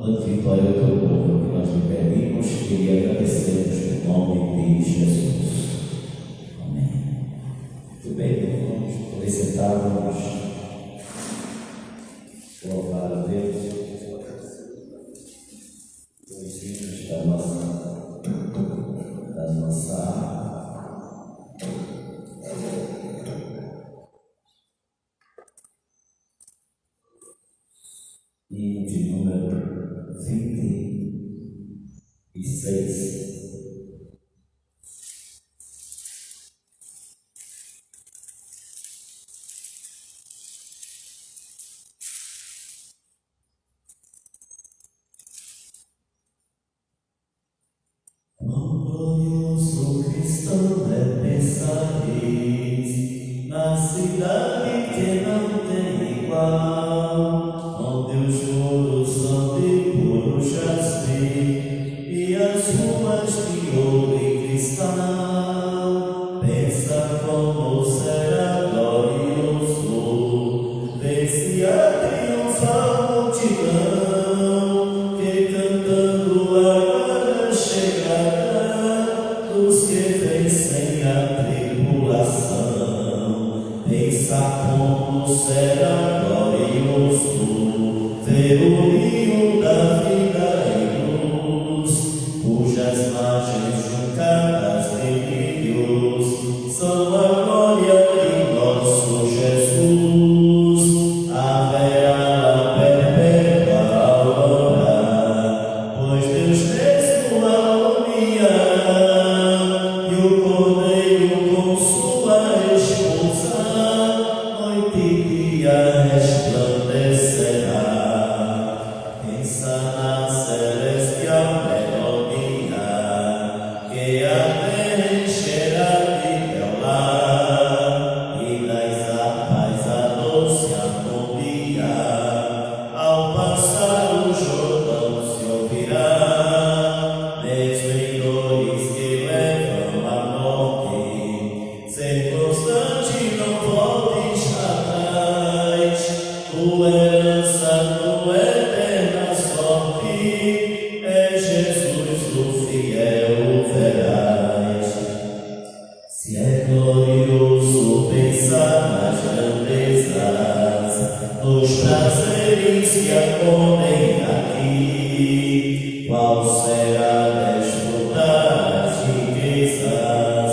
dando vitória ao teu povo, que nós lhe pedimos e agradecemos no nome de Jesus. Amém. Muito bem, vamos poder sentar, vamos louvar a Deus. Os hinos da nossa e de número 26. Quão glorioso cristão é pensareis na cidade que não tem igual, onde os muros são de puro jaspe e as ruas de ouro e cristal. Pensa como será glorioso ver-se a triunfar multidão que cantando agora chegará dos que vencem a tribulação. Pensa como será glorioso ver o rio da vida e luz, cujas margens juncadas de lírios são a glória de nosso Jesus. Haverá a perpétua aurora, pois Deus mesmo a iluminar, e o Cordeiro com sua esposa noite e dia resplandecerá. Pensa na celestial melodia que a terra encherá de teu lar, e das harpas a doce harmonia ao passar o Jordão se ouvirá. Mesmo em dores que levam à morte, ser constante, não voltes atrás. Tua herança, tua eterna sorte é Jesus, o fiel verás. Se é glorioso pensar nas grandezas, nos prazeres que acomem aqui, qual será desfrutar as riquezas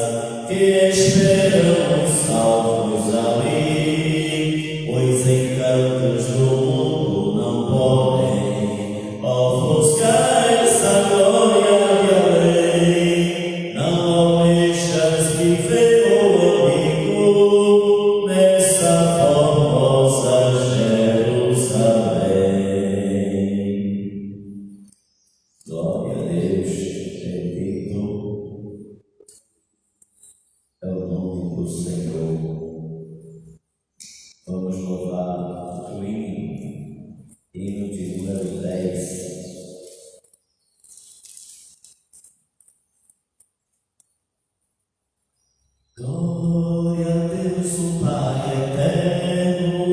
que esperam os salvos ali, pois encantos do mundo não podem ofuscar essa glória de além. Não almejas viver, oh amigo, nessa formosa Jerusalém. Glória a Deus, bendito é o nome do Senhor. Vamos louvar o hino de número 10. Glória a Deus, o Pai eterno,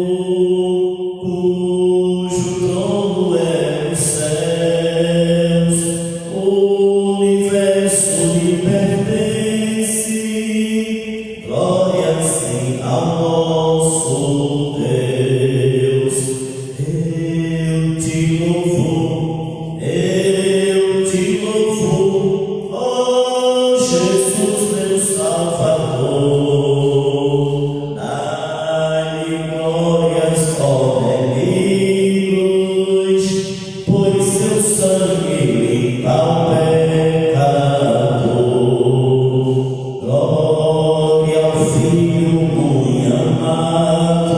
cujo trono é os céus, o universo lhe pertence. Glória sim ao nosso Deus. Eu te louvo, ó Jesus, meu Salvador. Dai-lhe glórias, ó benignos, pois seu sangue limpa o pecador. Glória ao Filho muito amado,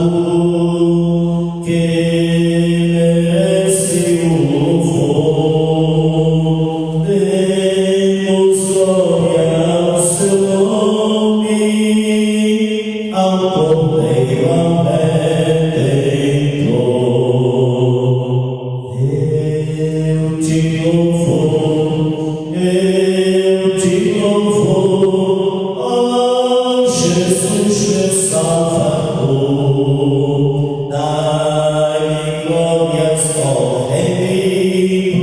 que merece o louvor. Demos glória ao seu nome, ao Cordeiro, ao Redentor. Eu te louvo, ó Jesus, meu Salvador. Dai-lhe glórias, ó Rei.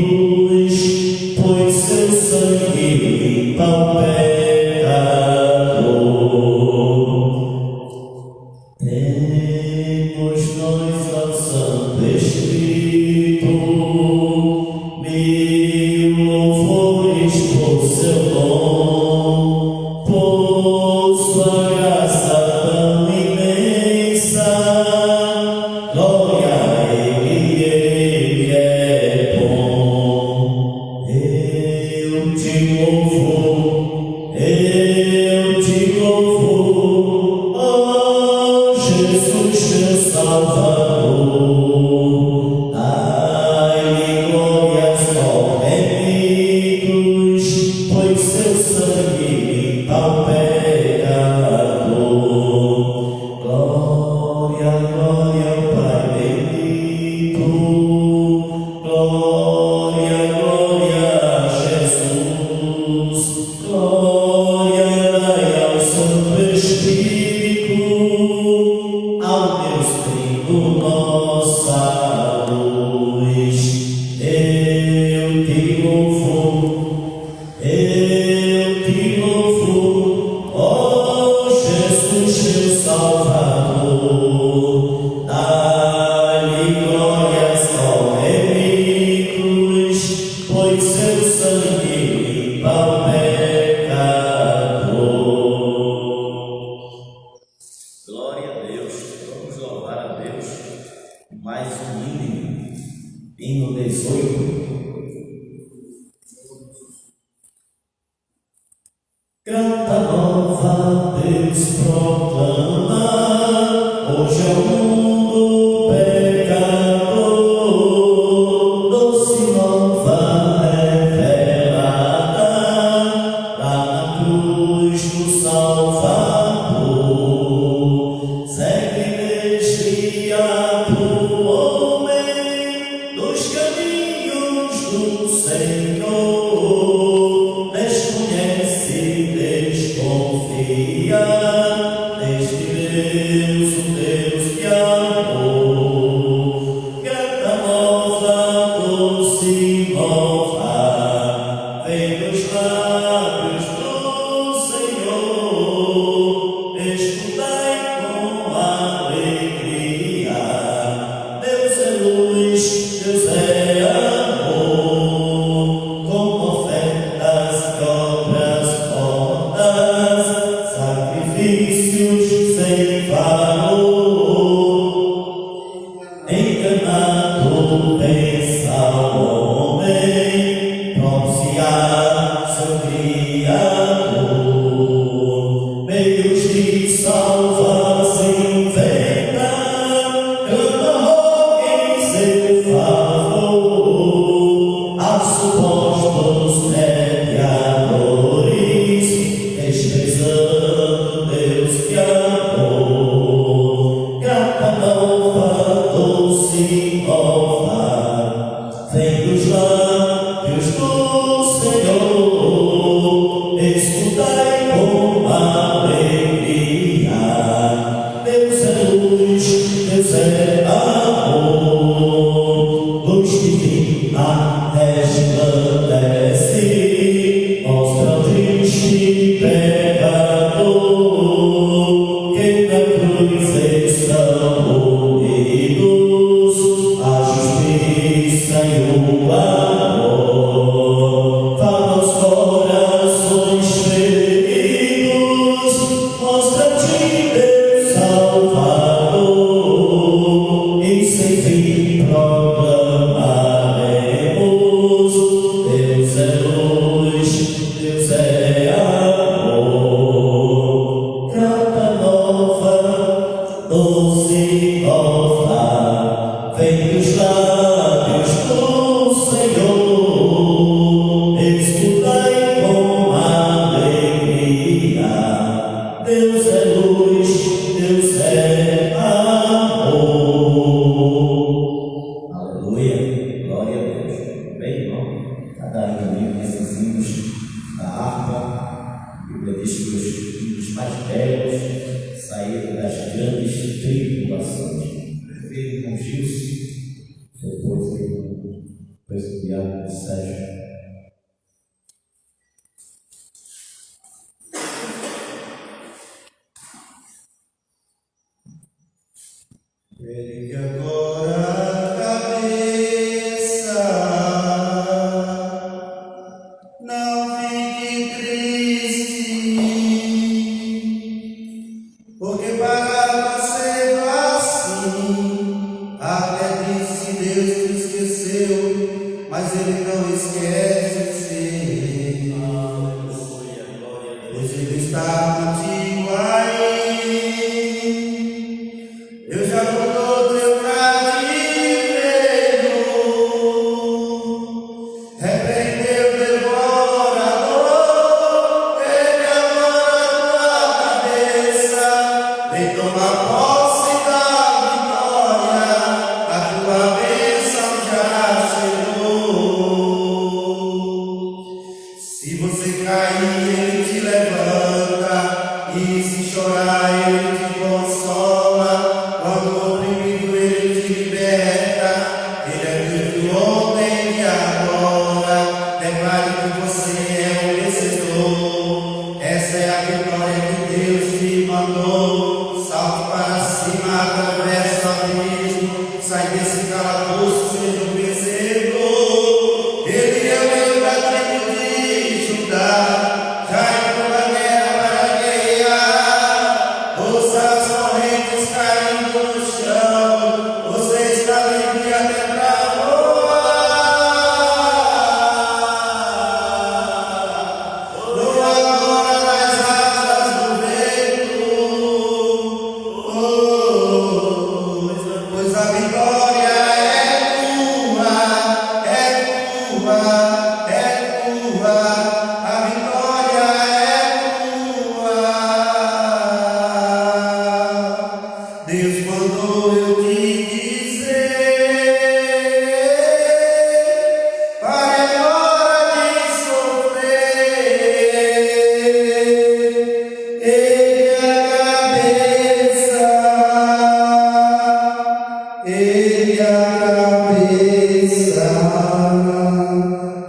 A tua bênção já chegou.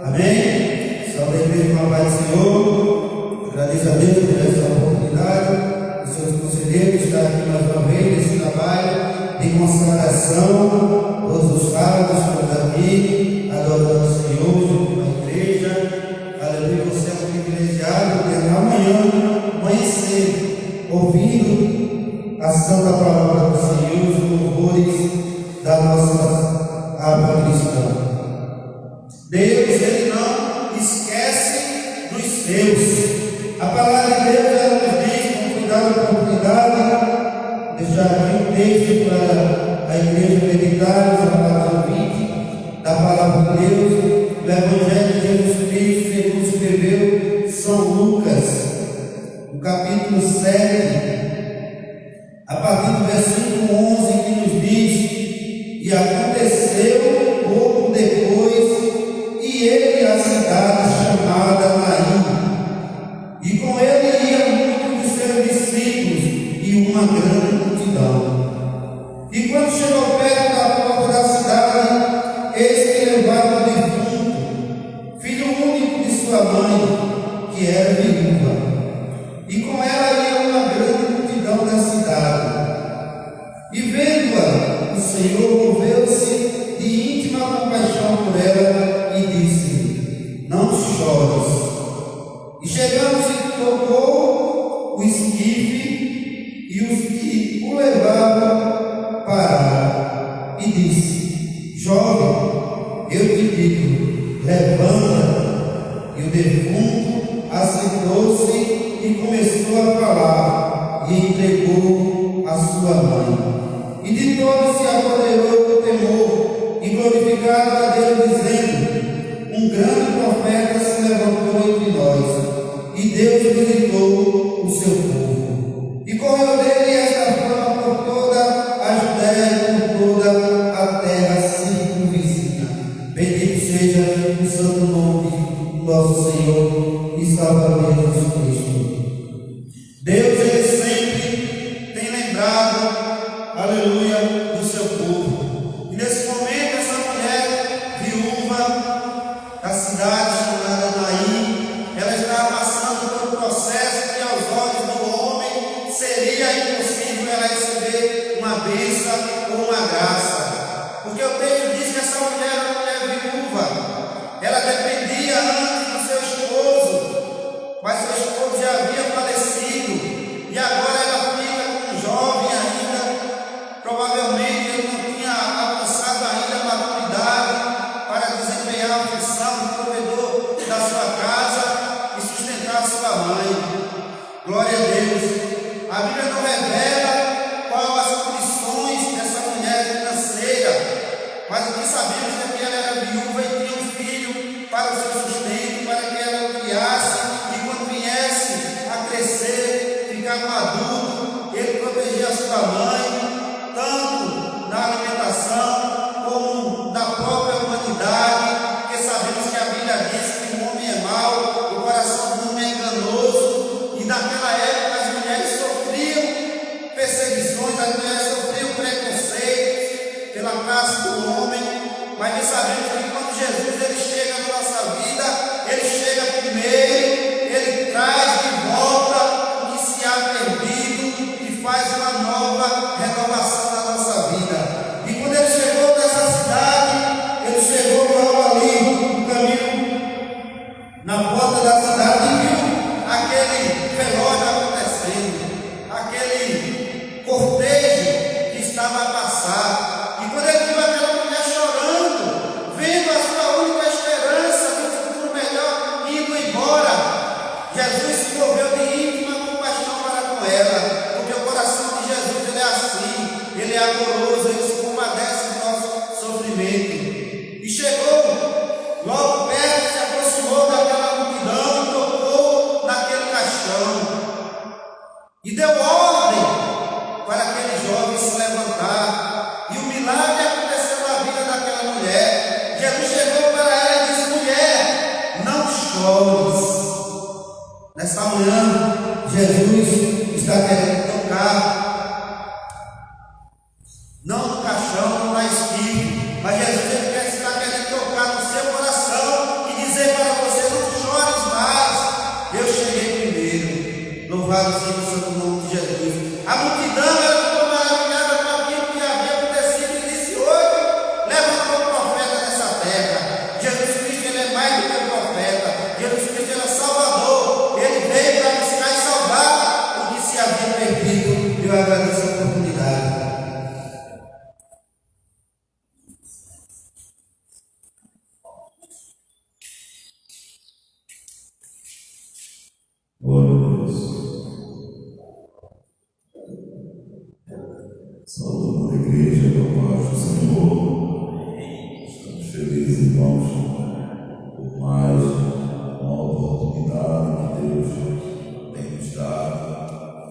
Amém? Salve a igreja com a paz do Senhor. Agradeço a Deus por essa oportunidade, os seus conselheiros, estar aqui mais uma vez nesse trabalho de consagração. Todos os sábados estamos aqui, adorando o Senhor, junto com a igreja. Aleluia, você é um privilegiado de amanhã, amanhecer, ouvindo a santa palavra do Senhor, os louvores da nossa alma cristã. Deus, Ele não esquece dos seus. A palavra de Deus, ela nos diz, com cuidado e oportunidade, deixar aqui um texto para a igreja meditar, os amados ouvintes da palavra de Deus, do Evangelho de Jesus Cristo, segundo escreveu São Lucas, no capítulo 7, a partir do versículo 11, que nos diz: e aconteceu pouco depois, e ele a cidade chamada Naim, e com ele ia muitos de seus discípulos e uma grande multidão. E quando chegou perto da porta da cidade, eis que levava o defunto, filho único de sua mãe, que era viúva, e com ela ia uma grande multidão da cidade. E vendo-a, o Senhor moveu-se de íntima compaixão por ela e disse: não chores. E chegando-se, tocou o esquife, e os que o levavam pararam, e disse: jovem, eu te digo, levanta. E o defunto assentou-se e começou a falar, e entregou a sua mãe. E de todos se apoderou o temor, e glorificava a Deus, dizendo: um grande profeta se levantou entre nós, e Deus visitou o seu povo. E correu dele esta fama por toda a Judéia e por toda a terra circunvizinha. Bendito seja o santo nome do nosso Senhor e Salvador Jesus Cristo. Deus, Ele sempre tem lembrado, aleluia, do seu povo. E nesse momento, essa mulher viúva da cidade chamada Naim, ela está passando por um processo que aos olhos do homem seria impossível ela receber uma bênção ou uma graça. Porque o texto diz que essa mulher era uma mulher viúva. Ela dependia antes do seu esposo, mas seu esposo já havia falecido. E agora ela fica com um jovem ainda, provavelmente ele não tinha alcançado ainda a maturidade para desempenhar a função de provedor da sua casa e sustentar a sua mãe. Glória a Deus. A Bíblia não revela qual as condições dessa mulher financeira, mas o que sabemos é que ela era viúva e tinha um filho para o seu sustento, para que ela o criasse, e quando viesse a crescer, ficar um adulto, ele protegia a sua mãe, tanto na alimentação como na própria humanidade, porque sabemos que a Bíblia diz que o homem é mau, o coração do homem é enganoso, e naquela época as mulheres sofriam perseguições, as mulheres sofriam preconceitos pela classe do homem, mas nós sabemos que quando Jesus ele chega na nossa vida, ele chega primeiro, ele traz de volta o que se há perdido e faz uma nova renovação na nossa vida. E quando ele chegou nessa cidade, ele chegou logo ali no caminho, na porta da cidade, e viu aquele velório acontecendo, aquele cortejo que estava a passar. E quando ele viu aquela mulher chorando, vendo a sua única esperança de um futuro melhor indo embora, Jesus se moveu de íntima compaixão para com ela, porque o coração de Jesus ele é assim, ele é amoroso, ele se compadece do nosso sofrimento. E chegou logo perto, se aproximou daquela multidão e tocou naquele caixão e deu ordem para aquele jovem se levantar, e o milagre aconteceu na vida daquela mulher. Jesus chegou para ela e disse: mulher, não chores. Nessa manhã, Jesus está querendo tocar, não no caixão, não na esquife, mas Jesus está querendo tocar no seu Louvado seja o santo nome de Jesus. A multidão ela ficou maravilhada com aquilo que havia acontecido e disse: hoje levantou um profeta nessa terra. Jesus Cristo ele é mais do que um profeta. Jesus Cristo ele é Salvador. Ele veio para buscar e salvar o que se havia perdido. Eu agradeço a oportunidade. Glória a Deus. Saúde da igreja, da paz do Senhor. Estamos felizes, irmãos, por mais uma oportunidade que Deus tem nos dado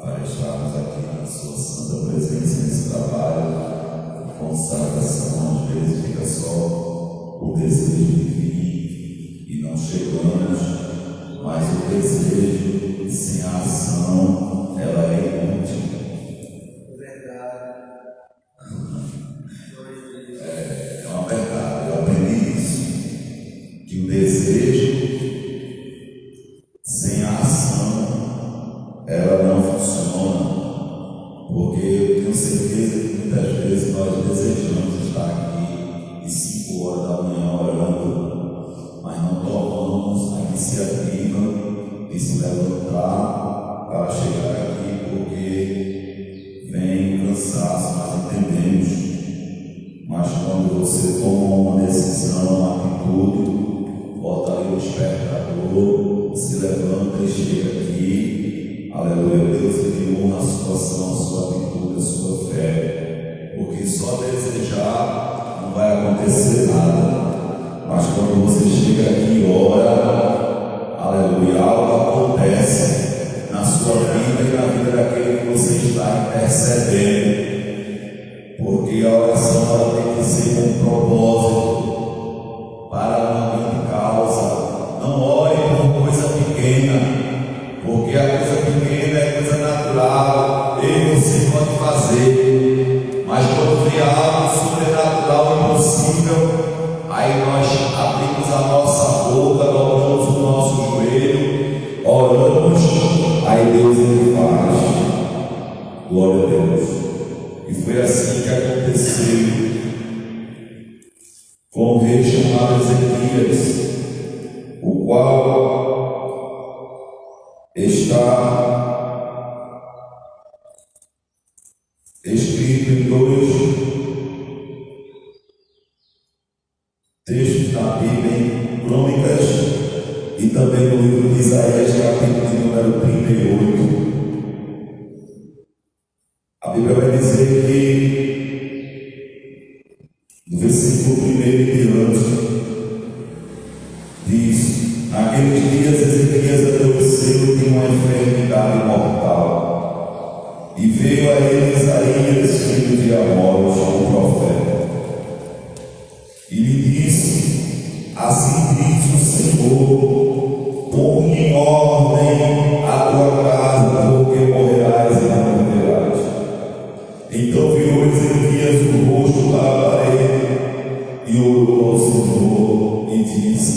para estarmos aqui na sua santa presença nesse trabalho. Consagração, às vezes fica só o desejo de vir e não chegamos. Mas o desejo sem a ação, ela é inútil. Verdade. É uma verdade, eu aprendi isso. Que o desejo sem a ação, ela não funciona. Porque eu tenho certeza que muitas vezes nós desejamos estar aqui às 5 horas da manhã orando, mas não tomamos a iniciativa de se levantar para chegar aqui, porque vem o cansaço, nós entendemos. Mas quando você toma uma decisão, uma atitude, bota ali o despertador, se levanta e chega aqui, aleluia, Deus ele honra a situação, a sua atitude, a sua fé, porque só desejar não vai acontecer nada. Mas quando você chega aqui e ora, aleluia, algo acontece na sua vida e na vida daquele que você está intercedendo. Porque a oração ela tem que ser com um propósito, para uma grande causa. Não ore por coisa pequena, porque a coisa pequena é coisa natural, e você pode fazer. Mas quando vem algo sobrenatural, impossível, aí nós abrimos a nossa boca, dobramos o nosso joelho, oramos, aí Deus ele faz. Glória a Deus. E foi assim que aconteceu com o rei chamado Ezequias, o qual está escrito em 2 textos da Bíblia, em Crônicas e também no livro de Isaías, capítulo de número 38. A Bíblia vai dizer que, no versículo 1 em diante, diz: naqueles dias Ezequias adoeceu de uma enfermidade mortal, e veio a ele Isaías, filho de Amós, o profeta, e lhe disse: assim diz o Senhor, põe em ordem a tua casa, porque morrerás e não viverás. Então virou Ezequias o rosto para a parede e orou ao Senhor e disse: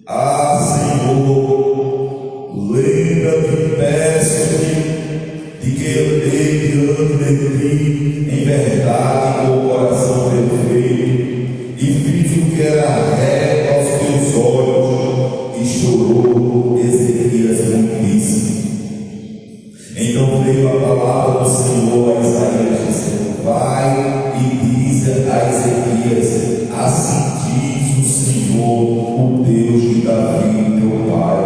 ah, Senhor, lembra-te, peço-te, de que andei diante de ti em verdade com o coração perfeito, e fiz o que era reto aos teus olhos, e chorou Ezequias muitíssimo. Então veio a palavra do Senhor a Isaías, dizendo: vai e diz a Ezequias: assim diz o Senhor, o Deus de Davi, teu pai,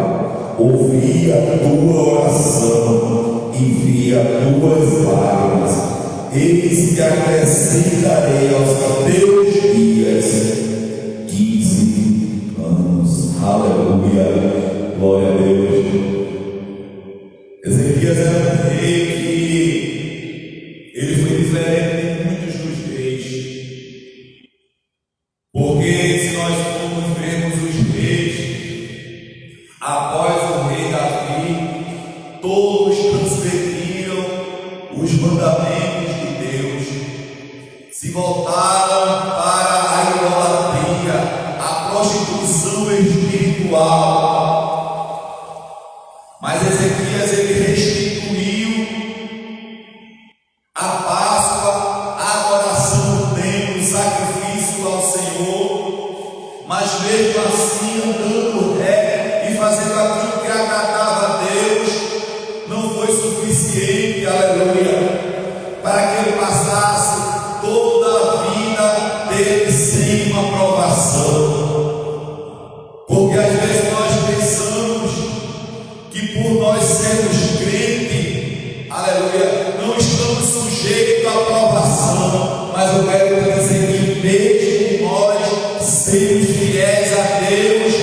ouvi a tua oração e vi as tuas lágrimas. Eis que acrescentarei aos teus dias 15 anos. Aleluia, glória a Deus. Ezequias era um rei que ele foi diferente de muitos dos reis, porque se nós formos vermos os reis após o rei Davi, todos transgrediram os mandamentos de Deus, se voltaram para a idolatria, a prostituição espiritual. Mas Ezequias, ele restituiu a Páscoa, a adoração do templo, o sacrifício ao Senhor, mas mesmo assim andando ré e fazendo aquilo que agradava a Deus, não foi suficiente, aleluia, para que ele passasse toda a vida dele sem uma provação. Porque às vezes nós pensamos que por nós sermos crentes, aleluia, não estamos sujeitos à provação, mas eu quero dizer que mesmo nós sermos fiéis a Deus,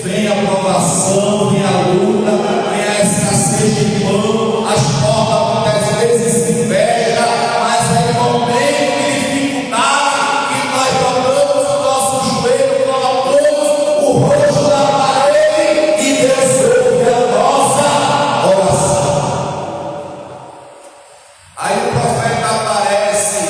vem a provação, vem a luta, vem a escassez de pão, as portas muitas vezes se fecham, mas é no momento de dificuldade que nós dobramos o nosso joelho, colocamos o rosto na parede e Deus ouve a nossa oração. Aí o profeta aparece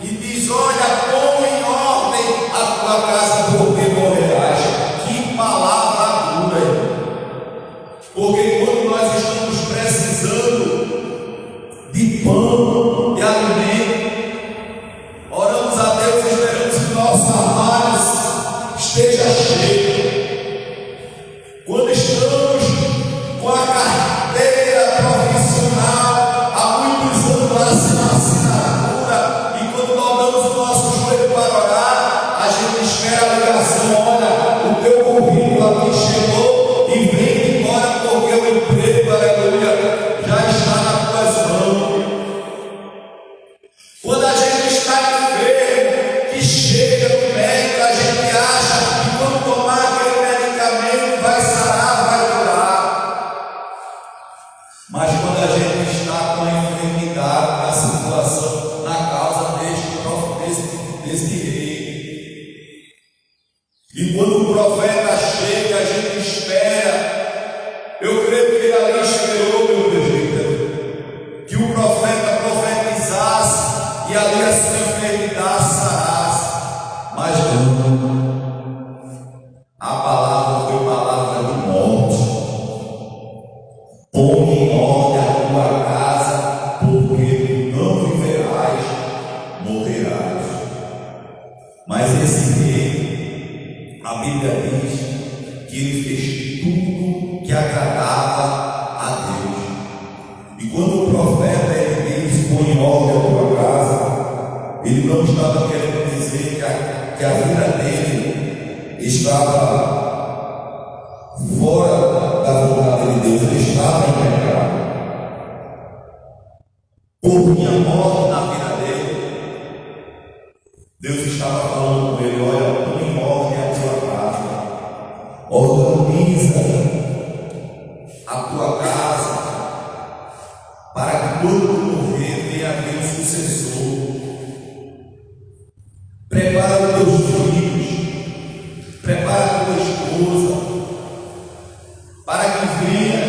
e diz: olha, põe em ordem a tua casa, porque morrerás. Que palavra dura! Porque quando nós estamos precisando de pão, de alimento, oramos a Deus esperando que nossos armários esteja cheio. Quando estamos com a carteira profissional há muitos anos na assinatura, e quando dobramos o nosso joelho para orar, a gente espera a ligação: olha, o teu currículo aqui chegou e vem embora, porque o emprego, aleluia, já está nas tuas mãos. Quando a gente está enfermo, que chega no médico, a gente acha que quando tomar aquele medicamento vai sarar, vai curar. Mas quando a gente está com a enfermidade, na situação, na causa deste rei, e quando o profeta chega, a gente espera. Eu creio que ele ali esperou, meu presbítero, que o profeta profetizasse e ali a sua enfermidade sarasse. Mas não, a palavra foi palavra de morte. Põe em ordem a tua casa, porque tu não viverás, morrerás. Mas esse rei, a Bíblia diz que ele fez tudo que agradava a Deus. E quando o profeta ele diz: põe em ordem a tua casa, ele não estava querendo dizer que a vida dele estava fora da vontade de Deus, ele estava em pecado. Por minha morte na vida dele, Deus estava falando com ele: olha, põe em ordem a tua casa, organiza a tua casa, para que quando tu morrer venha haver um sucessor. Prepara os teus filhos, prepara a tua esposa, para que venha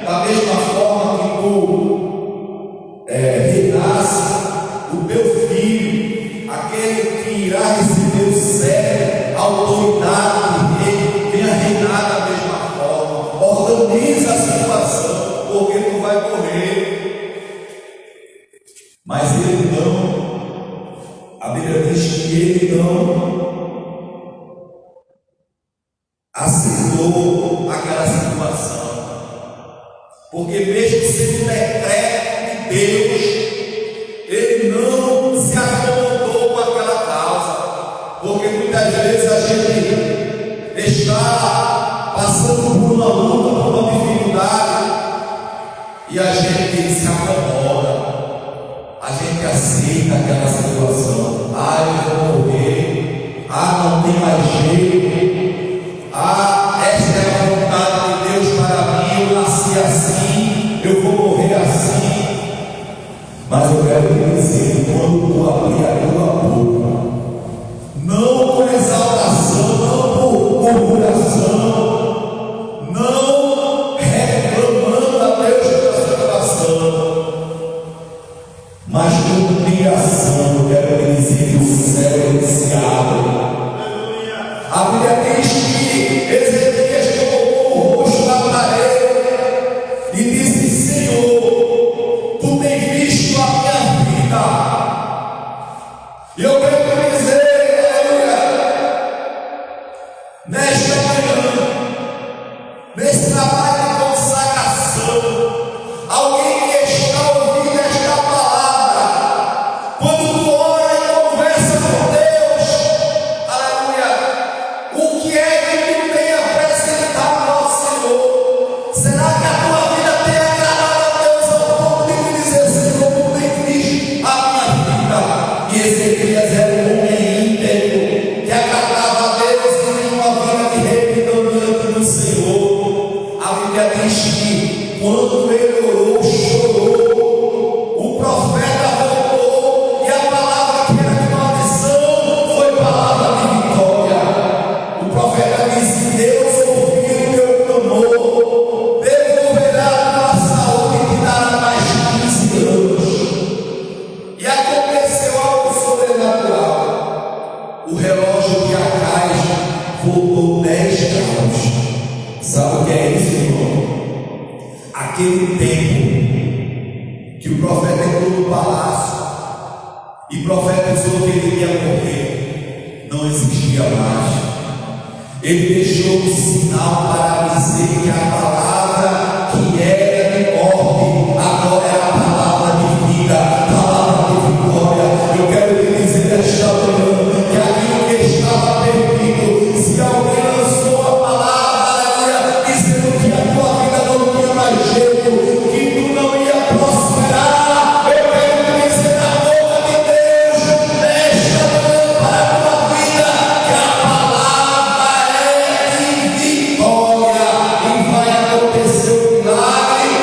da mesma forma que tu reinasse, o teu filho, aquele que irá receber o cetro, a autoridade de rei, venha reinar da mesma forma. Organiza a situação, porque tu vai morrer. Mas ele não. A Bíblia diz que ele não aceitou aquela situação, porque mesmo sendo decreto de Deus, ele não se acomodou com aquela causa, porque muitas vezes a gente está passando por uma luta, por uma dificuldade, e a gente se acomoda, a gente aceita aquela situação. Eu vou morrer, não tem mais jeito, esta é a vontade de Deus para mim, eu nasci assim, eu vou morrer assim. Mas eu quero te dizer, quando tu abrir a tua boca, não por exaltação, não por murmuração, não reclamando a Deus pela situação, mas com humilhação, eu quero te dizer que o céu se abre. A Bíblia diz que Ezequias colocou o rosto na parede nesta manhã, nesse trabalho de consagração, alguém que está ouvindo esta palavra, quando tu ora e conversa com Deus, aleluia, o que é que tu tem apresentado ao Senhor? Será que a tua vida tem agradado a Deus ao ponto de tu dizer, Senhor, tu tem visto a minha vida? E Ezequias era um homem íntegro, que agradava a Deus e tinha uma vida de retidão diante do Senhor. A Bíblia diz que quando ele orou, chorou, o profeta voltou e a palavra que era de maldição foi palavra de vitória. O profeta disse: Deus ouviu o teu clamor, devolverá a tua saúde e te dará mais 15 anos. E aconteceu algo sobrenatural. O relógio de Acais voltou 10 graus. Sabe o que é isso, irmão? Aquele tempo que o profeta entrou no palácio e profetizou que ele ia morrer, não existia mais. Ele deixou um sinal para dizer que a palavra que era de morte agora é a palavra de vida, palavra de vitória. Eu quero lhe dizer esta manhã que aquilo que estava perdido, se alguém lançou a palavra, dizendo que a tua vida não tinha mais jeito, que tu não ia prosperar, eu quero lhe dizer na boca de Deus, nesta manhã para a tua vida, que a palavra é de vitória e vai acontecer um milagre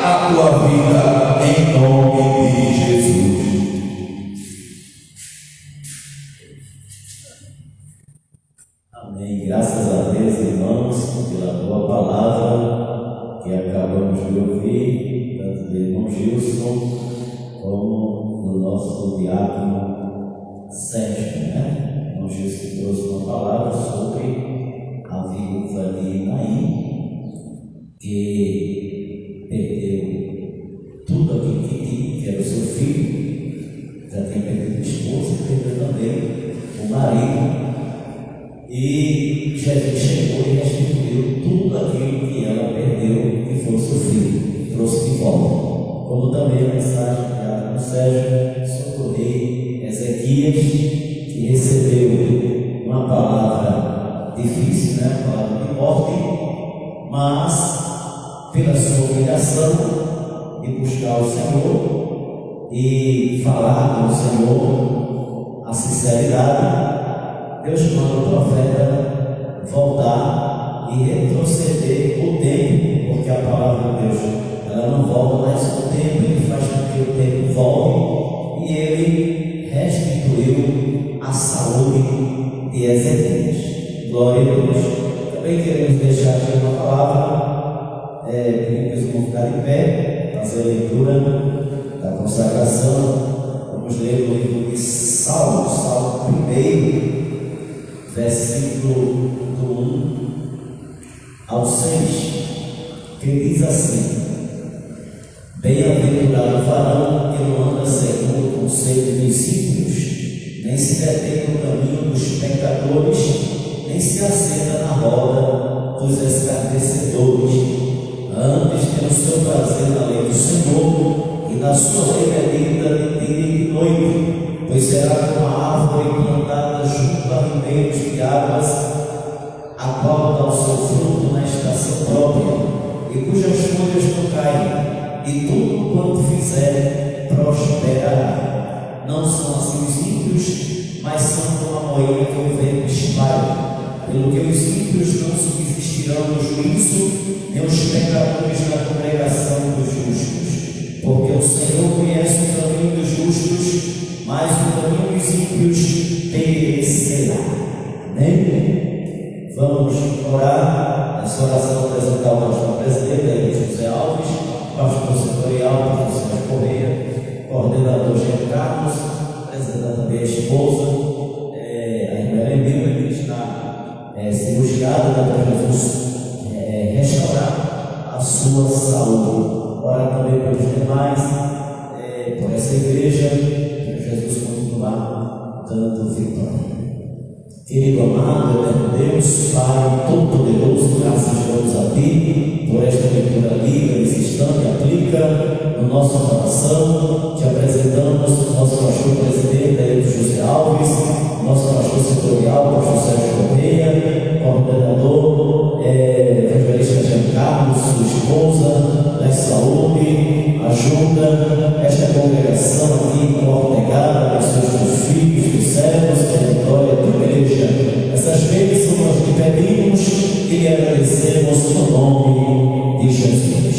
na tua vida, em nome de Jesus. Amém. Graças a Deus, irmãos, pela boa palavra que acabamos de ouvir, tanto do irmão Gilson como do nosso diácono Sérgio, né? O irmão Gilson trouxe uma palavra sobre a viúva de Naim, que perdeu tudo aquilo que tinha, que era o seu filho, já tinha perdido a esposa, perdeu também o marido. E Jesus chegou e restituiu tudo aquilo que ela perdeu, que foi o seu filho, trouxe de volta. Como também a mensagem do Sérgio sobre o rei Ezequias, que recebeu uma palavra difícil, né? Uma palavra de morte, mas pela sua obrigação de buscar o Senhor e falar com o Senhor a sinceridade, Deus manda o profeta voltar e retroceder o tempo, porque a palavra de Deus ela não volta mais o tempo, ele faz com que o tempo volte, e ele restituiu a saúde de Ezequias. Glória a Deus. Também queremos deixar aqui uma palavra, pedimos vamos ficar em pé, fazer a leitura da consagração. Vamos ler o livro de Salmo, Salmo 1, versículo do 1 ao 6, que diz assim: Bem-aventurado o varão que não anda segundo o conselho dos ímpios, nem se detém no caminho dos pecadores, nem se assenta na roda dos escarnecedores. Antes tem o seu prazer na lei do Senhor, e na sua lei medita de dia e de noite. Pois será como uma árvore plantada junto a ribeiros de águas, a qual dá o seu fruto na estação própria, e cujas folhas não caem, e tudo quanto fizer prosperará. Não são assim os ímpios, mas são como a moinha que o vento espalha. Pelo que os ímpios não subsistirão no juízo, nem os pecadores na congregação dos justos. Porque o Senhor conhece o caminho dos justos, mas o caminho dos ímpios perecerá. Amém? Vamos orar. Nessa oração apresentar o pastor presidente, José Alves, pastor setorial, professor Correia, coordenador Jean Carlos, apresentar também a esposa, a irmã Helena, que está cirurgiada, para Jesus restaurar a sua saúde. Orar também pelos demais, por essa igreja, para Jesus continuar dando vitória. Querido amado, eterno Deus, Pai Todo-Poderoso, graças damos a Ti por esta leitura livre, nesse instante, aplica no nosso coração. Te apresentamos nosso pastor presidente, Ailton José Alves, nosso pastor setorial, pastor Sérgio Correia, coordenador, evangelista Jean Carlos, sua esposa, da saúde, ajuda esta congregação aqui em Ortegada, abençoe os teus filhos, teus servos, território da tua igreja. Essas bênçãos nós te pedimos e lhe agradecemos no nome de Jesus.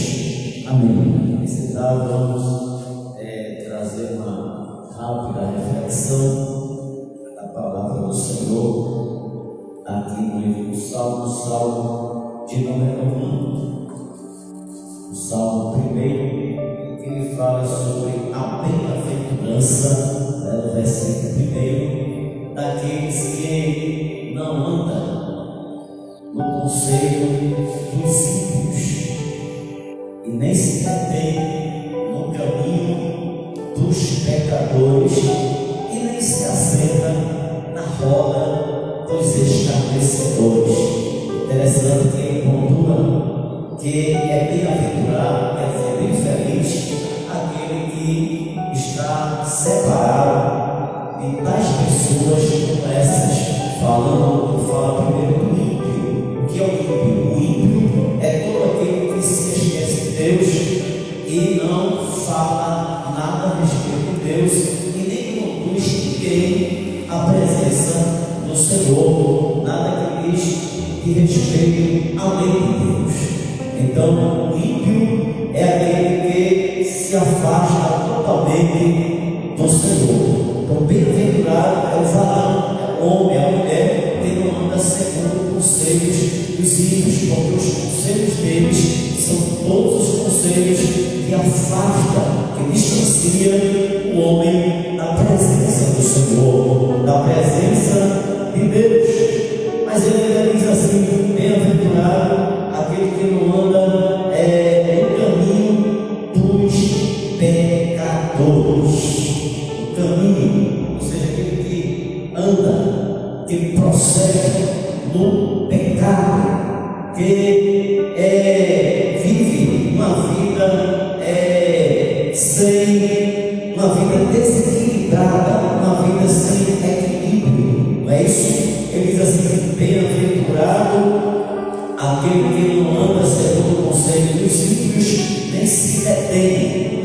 Amém. Precisávamos trazer uma rápida reflexão da palavra do Senhor aqui no livro do Salmo de número 1. O Salmo primeiro, que ele fala sobre a bem-aventurança, no versículo 1, daqueles que não andam no conselho dos ímpios e nem se detém no caminho dos pecadores e nem se assenta na roda dos escarnecedores. Interessante que ele pontua que é bem-aventurado, quer dizer, bem feliz, aquele que está separado de tais pessoas como essas. Fala primeiro do ímpio. O que é o ímpio? O ímpio é todo aquele que se esquece de Deus e não fala nada a respeito de Deus e nem conduz ninguém à presença do Senhor, nada que diz de respeito à lei de Deus. Então, o ímpio é aquele que se afasta totalmente do Senhor. Então, bem-aventurado é o varão, é o homem, é a mulher que não anda segundo os conselhos dos ímpios, porque os conselhos deles são todos os conselhos que afastam, que distanciam o homem da presença do Senhor, da presença de Deus. Mas ele ainda diz assim: bem-aventurado aquele que não anda no caminho dos pecadores. O caminho, ou seja, aquele que anda, que prossegue no pecado, que vive uma vida sem, uma vida desequilibrada, uma vida sem equilíbrio. Não é isso? Ele diz assim: bem-aventurado aquele que não anda segundo o conselho dos ímpios, nem se detém,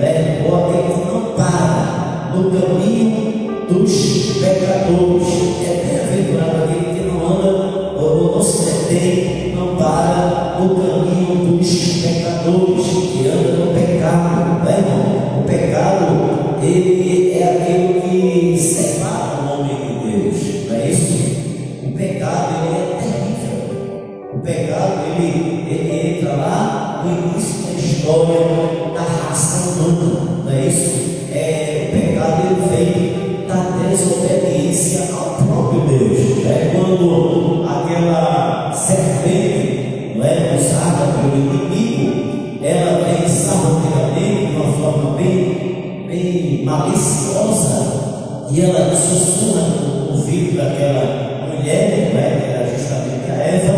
ou aquele que não para no caminho dos pecadores. É bem-aventurado aquele que não anda, ou não se detém, não para no caminho dos pecadores, que anda no pecado. Irmão? O pecado, ele é aquele que separa o homem de Deus. Não é isso? O pecado, ele é terrível. O pecado, ele entra lá no início da história da raça humana. Não é isso? O pecado, ele vem da desobediência ao próprio Deus. Quando aquela serpente, usada pelo inimigo, ela vem saboteadamente de uma forma bem maliciosa, e ela sussurra no ouvido daquela mulher, que era justamente a Eva,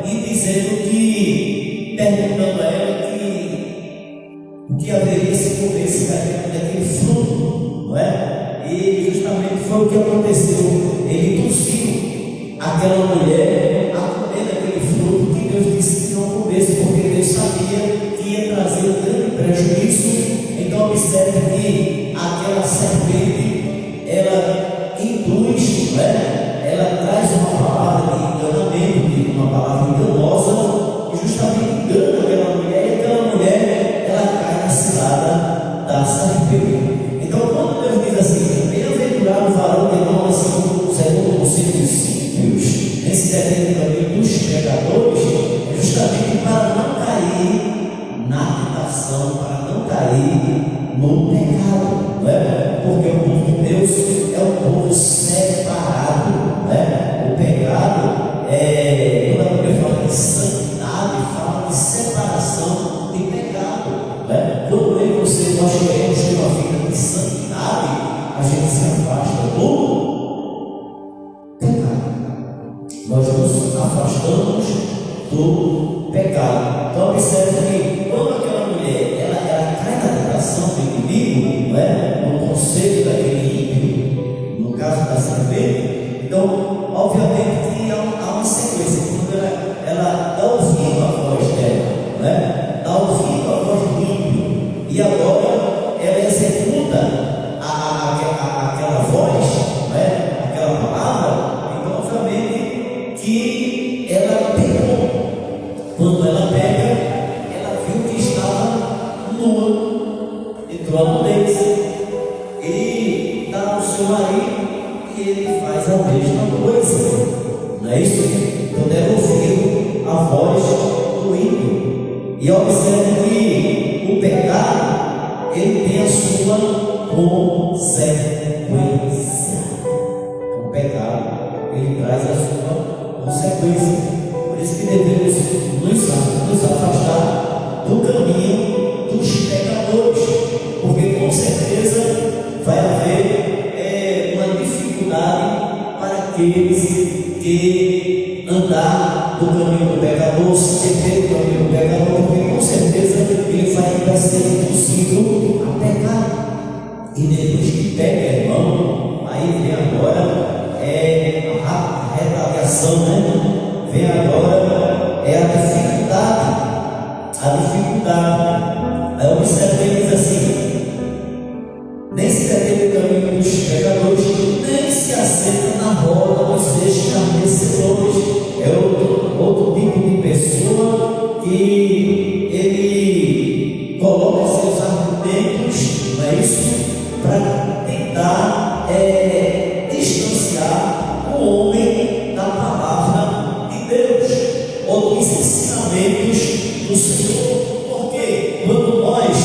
e dizendo que, perguntando a ela o que haveria se comesse daquele fruto, não é? E justamente foi o que aconteceu. Ele induziu aquela mulher a comer daquele fruto que Deus disse que não comesse, porque Deus sabia que ia trazer um grande prejuízo. Então observe que aquela serpente, ela induz, não é? Ela traz uma palavra de enganamento, uma palavra enganosa, e justamente engana aquela mulher, e aquela mulher, ela cai na cilada da serpente. Então, quando Deus diz assim: bem-aventurado o varão que não anda segundo o conselho dos ímpios, nem se detém no caminho dos pecadores, é justamente para não cair na tentação, para não cair no pecado, não é? Porque o povo de Deus é um povo separado, não é? O pecado, quando a Bíblia fala de santidade, fala de separação de pecado, não é? Quando eu e você, nós queremos ter uma vida de santidade, a gente se afasta do pecado. ela pecou. Quando ela peca, ela viu que estava nua, entrou a nudez e dá ao seu marido e ele faz a mesma coisa. Não é isso? Então deve ouvir a voz do ímpio. E observe que o pecado, ele tem a sua consequência. O pecado, ele traz a sua consequência. Por isso que devemos nos afastar do caminho dos pecadores, porque com certeza vai haver uma dificuldade para aqueles que andar do caminho do pecador, se meter no caminho do pecador, porque com certeza ele vai ser induzido a pecar. E depois que peca, irmão, aí vem agora a retaliação, né? Vem agora a dificuldade. Aí observe ele diz assim: nem se detém no caminho dos pecadores, nem se assenta na roda dos escarnecedores. É outro tipo de pessoa que ele coloca seus argumentos, não é isso? Para tentar distanciar o homem da palavra de Deus ou dos ensinamentos do Senhor. Porque quando nós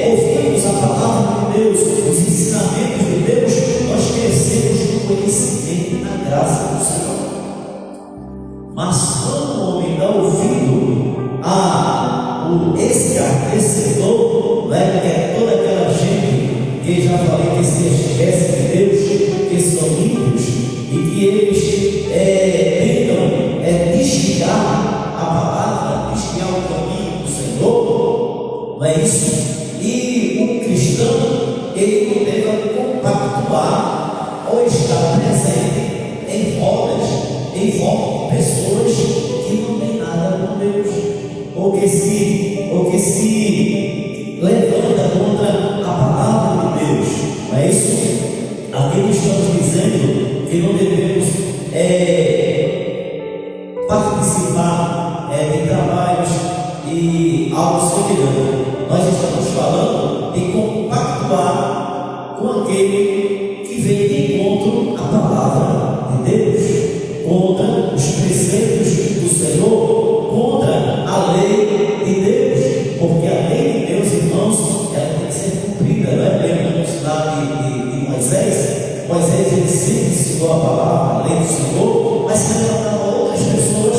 ouvimos a palavra de Deus, os ensinamentos de Deus, nós crescemos no conhecimento e na graça do Senhor. Mas quando o homem dá ouvido a esse escarnecedor, né, que é toda aquela gente que já falei que se esquece de Deus, que são ímpios e que eles tentam desviar a palavra, desviar o caminho do Senhor, não é isso? E o cristão, ele não deve compactuar ou estar presente em rodas, em volta de pessoas que não têm nada com Deus, ou que se levanta contra a palavra de Deus, não é isso? Aqui nós estamos dizendo que não devemos participar de trabalhos e algo semelhante. Nós estamos falando de compactuar com aquele que vem de encontro à palavra de Deus, contra os preceitos do Senhor, contra a lei de Deus, porque a lei de Deus, irmãos, ela tem que ser cumprida, não é? Lembramos lá de Moisés, ele sempre ensinou a palavra, a lei do Senhor, mas se levantava outras pessoas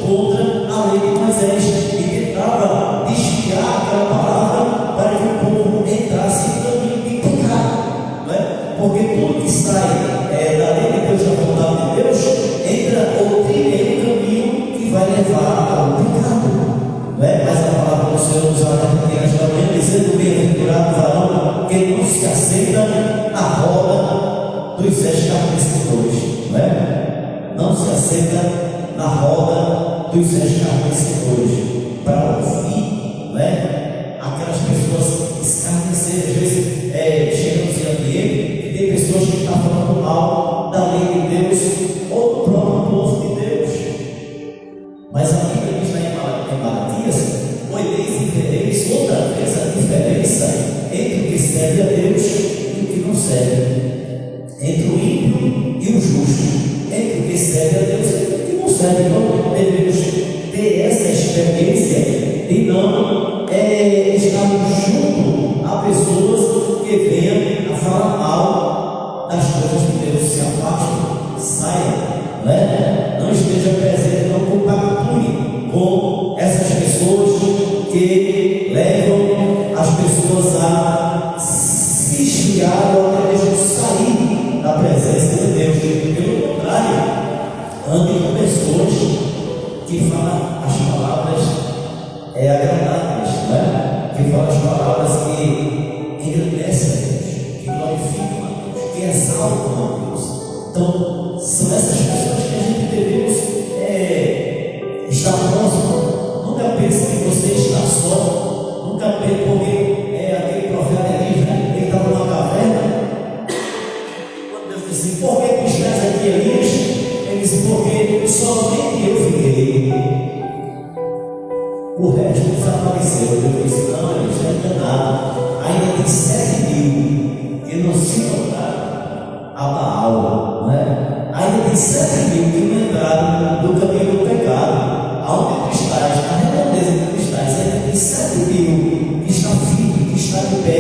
contra a lei de Moisés e tentava desviar aquela palavra para que o povo entrasse em caminho de pecado, não é? Porque tudo que sai da lei de Deus, da vontade de Deus, entra ou trilha um caminho que vai levar ao pecado, não é? Mas a palavra do Senhor nos alerta esta manhã, dizendo: bem-aventurado o varão que não se assenta na roda dos escarnecedores, não é? Não se assenta na roda dos escarnecedores para ouvir, não é? Aquelas pessoas escarnecedores, às vezes chegamos em ambiente e tem pessoas que estão falando mal da lei de Deus ou do próprio povo de Deus. Mas a Bíblia diz lá em Malaquias: olheis e vereis outra vez a diferença entre o que serve a Deus e o que não serve, entre o ímpio e o justo, entre o que serve a Deus e o que não serve. Então devemos ter essa experiência de não estarmos junto a pessoas que venham a falar mal das coisas de Deus. Se afaste, saia, né? Não esteja presente, não compactue com essas pessoas que levam as pessoas a se esfriar ou até mesmo sair da presença de Deus. Pelo contrário, ande com pessoas que falam as palavras agradáveis, né? Que falam as palavras que engrandecem a Deus, que glorificam a Deus, que exaltam a Deus. Então, são essas pessoas que a gente devemos estar próximo. Nunca pense que você está só, nunca pense, porque aquele profeta Elias, né? Ele estava numa caverna. Quando Deus disse: por que tu estás aqui, Elias? Ele disse: porque somente o resto desapareceu. Eu disse: não, ele está enganado. Ainda tem 7.000 que não se tornaram a Baal, não é? Ainda tem 7.000 que não entraram no caminho do pecado. Aonde tu estás, na redondeza que tu estás, ainda tem 7.000 que estão firmes, que estão de pé.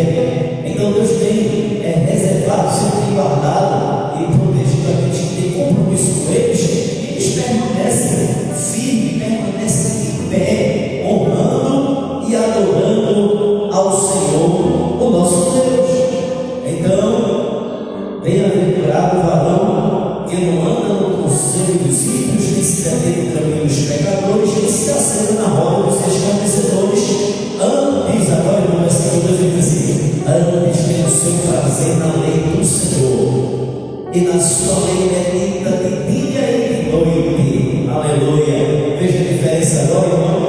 Então Deus tem reservado, sempre tem guardado e protegido aqueles que têm compromisso com eles, e eles permanecem firmes, permanecem de pé, honrando e adorando ao Senhor, o nosso Deus. Então, bem-aventurado o varão que não anda no conselho dos ímpios, nem se detém no caminho dos pecadores, nem se assenta na roda dos escarnecedores. Antes, agora no versículo 2 ele diz assim: antes tem o seu prazer na lei do Senhor, e na sua lei medita de dia e de noite. Aleluia. Veja a diferença agora, irmão.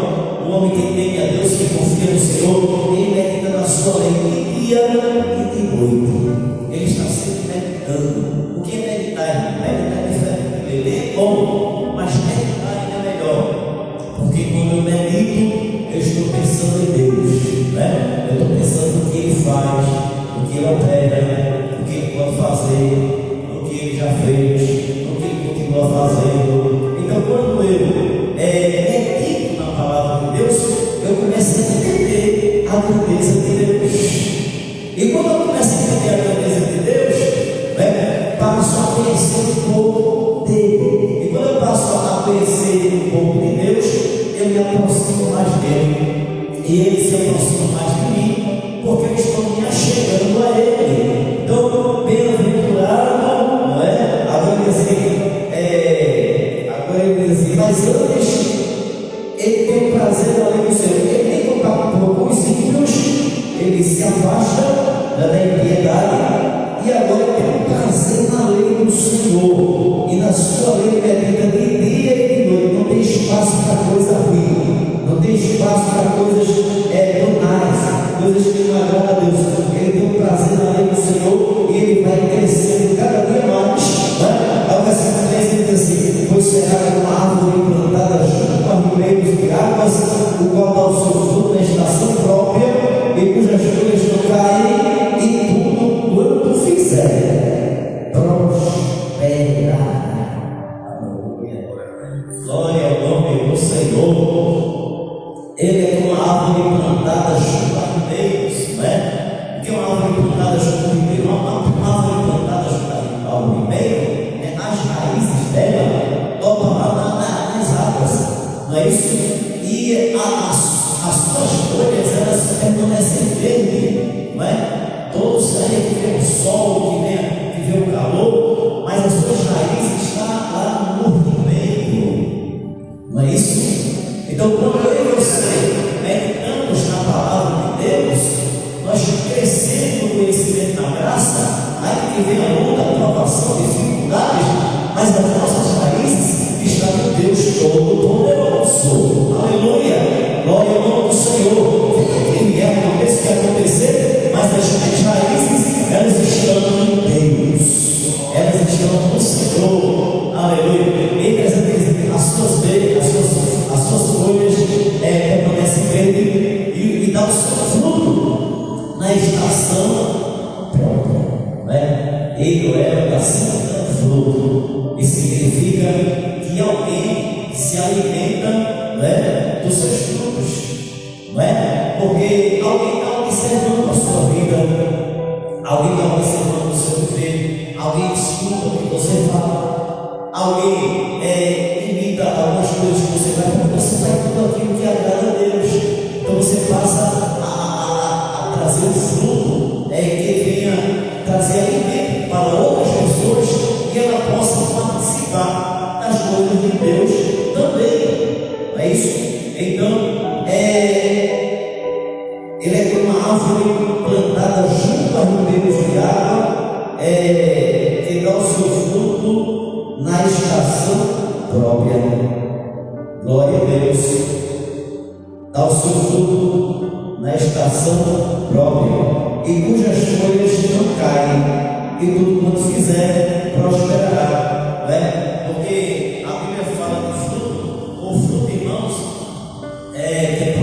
O homem que teme a Deus, que confia no Senhor, ele medita na sua lei de dia e de noite. Ele está sempre meditando. O que é meditar, irmão? Meditar é diferente. Ler é bom, mas meditar ainda é melhor. Porque quando eu medito, eu estou pensando em Deus, né? Eu estou pensando no que Ele faz, no que Ele opera, no que Ele pode fazer, no que Ele já fez, no que Ele continua fazendo. Então, quando eu medito na palavra de Deus, eu começo a entender a grandeza de Deus. E quando eu começo a entender a grandeza de Deus, né, passo a conhecer um pouco dele. E quando eu passo a conhecer um pouco de Deus, eu me aproximo mais dele, e ele se aproxima mais de mim, porque eu estou me achegando a ele. Então, bem-aventurado, não é? Agora ele diz assim, mas antes ele tem o prazer da lei do Senhor. Ele nem compactua com os ímpios, ele se afasta da impiedade, e agora tem o prazer na lei do Senhor, e na sua lei medita de dia e de noite. Não tem espaço para coisa ruim, não tem espaço para coisas banais, coisas que não agradam a Deus. Ele tem o prazer na lei do Senhor, e ele vai crescendo cada dia mais, né? Ao versículo 3 ele diz assim: pois será uma árvore plantada junto a ribeiros de águas, o qual dá o seu fruto na estação própria, e cujas folhas não caem, e tudo quanto fizer prosperará. Glória ao nome do Senhor. Ele é uma árvore plantada junto a ribeiros, né? O que é uma árvore plantada junto a ribeiro? Uma árvore plantada junto ao ribeiro, as raízes dela topam lá nas águas, não é isso? E as suas folhas, elas permanecem verdes, não é? Todos aí que vê o sol, que vê o calor, mas as suas raízes estão lá no ribeiro, não é isso? Então, quando eu e você meditamos na palavra de Deus, nós crescemos no conhecimento da graça, aí que vem a luta, a provação, dificuldades, mas as nossas raízes estão no Deus Todo-Poderoso. Aleluia! Glória ao nome do Senhor. Ele aconteça o que acontecer, mas as minhas raízes, elas estão em Deus, elas estão no Senhor. Aleluia! As suas folhas permanecem verdes e dá o seu fruto na estação própria, né? Ele ou ela está sempre dando fruto. Isso significa que alguém se alimenta, né, dos seus frutos, não é? Porque alguém está observando a sua vida, alguém está observando o seu viver, alguém escuta o que você fala, alguém imita algumas coisas que você faz, porque você faz tudo aquilo que agrada a Deus. Então você passa a trazer o fruto que venha trazer alimento para outras pessoas, que ela possa participar das coisas de Deus também. Não é isso? Então, ele é como uma árvore plantada junto a ribeiros de água, que dá o seu fruto na estação própria. Glória a Deus. Dá o seu fruto na estação própria, e cujas folhas não caem, e tudo quanto fizer prosperará, não é? Porque a Bíblia fala de fruto, o fruto, irmãos, que é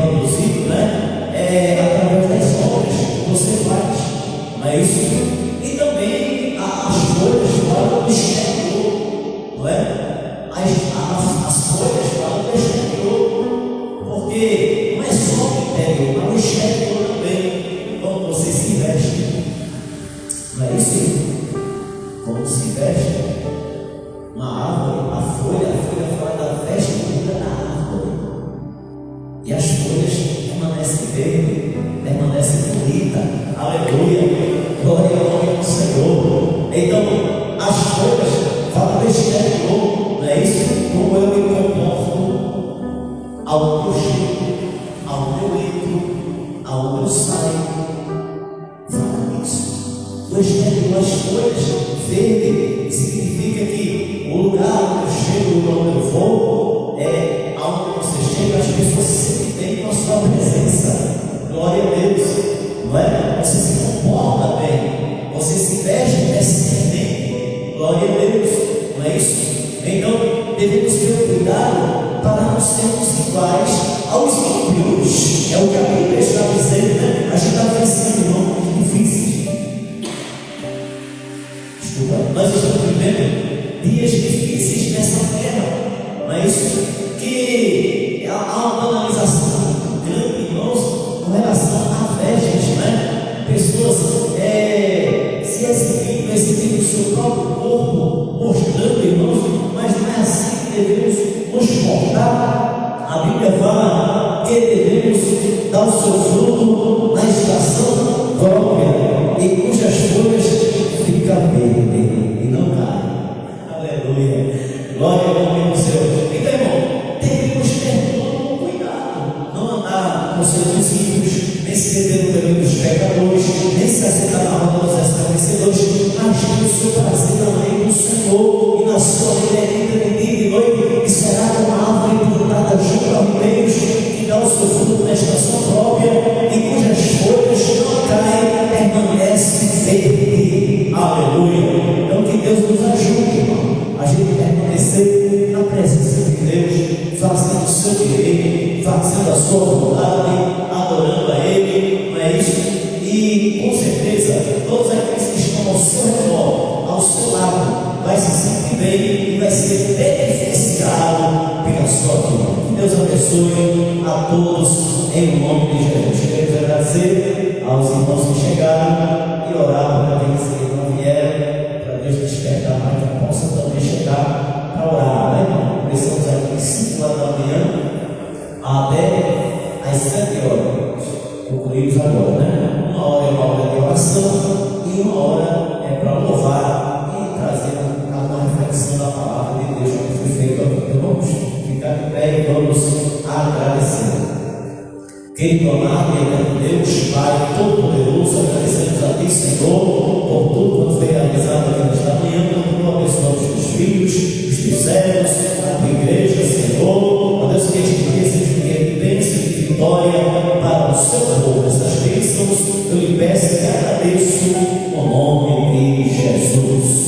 aonde eu chego, aonde eu entro, aonde eu saio. Fala isso. O Evangelho, as folhas verdes, significa que o lugar onde eu chego, onde eu vou, é aonde você chega, as pessoas se sentem bem com a sua presença. Glória a Deus. Não é? Você se comporta bem, você se veste decentemente. Glória a Deus. Não é isso? Então, devemos ter cuidado para não sermos iguais aos ímpios. É o que a Bíblia está dizendo, né? A gente está vencendo nomes difíceis. Desculpa, nós estamos vivendo dias difíceis nessa terra. Não é isso? Que há uma banalização muito grande, irmãos, com relação a vestes, né? Pessoas se exibindo o seu próprio corpo, mostrando, irmãos, mas não é assim que devemos nos portar. A Bíblia fala que devemos dar o seu fruto na estação própria, e cujas folhas ficam verdes e não caem. Aleluia. Glória ao nome do Senhor. Então, irmão, devemos ter todo cuidado, não andar com seus ímpios, nem se meter no caminho dos pecadores, nem se assentar na roda dos escarnecedores, mas ter o seu prazer na lei do Senhor, e na sua lei de dia e noite, e será como uma árvore plantada junto aos ribeiros, que dá o seu fruto na estação própria, e cujas folhas não caem, permanece verde. Aleluia. Então que Deus nos ajude, irmão, a gente permanecer na presença de Deus, fazendo o seu direito, fazendo a sua vontade, adorando a Ele, não é isso? E com certeza, todos aqueles que estão ao seu redor, ao seu lado, vai se sentir bem e vai ser beneficiado pela sua vida. Que Deus abençoe a todos em nome de Jesus. Queremos agradecer aos irmãos que chegaram e orar para aqueles que não vieram, para Deus despertar mais que possa também chegar para orar, né, irmão? Começamos aqui às 5 horas da manhã até às 7 horas. Concluímos agora, né? Uma hora é uma hora de oração e uma hora é para louvar e trazer uma reflexão da palavra de Deus que foi feita aqui. Então vamos ficar de pé e vamos agradecer. Querido amado e eterno Deus, Pai Todo-Poderoso, agradecemos a Ti, Senhor, por tudo que foi realizado aqui nesta manhã, por tua abençoa os teus filhos, os teus servos, a tua igreja, Senhor. Ó Deus, que este dia seja um dia de bênção e de vitória para o seu povo. Essas bênçãos eu lhe peço e agradeço no nome de Jesus.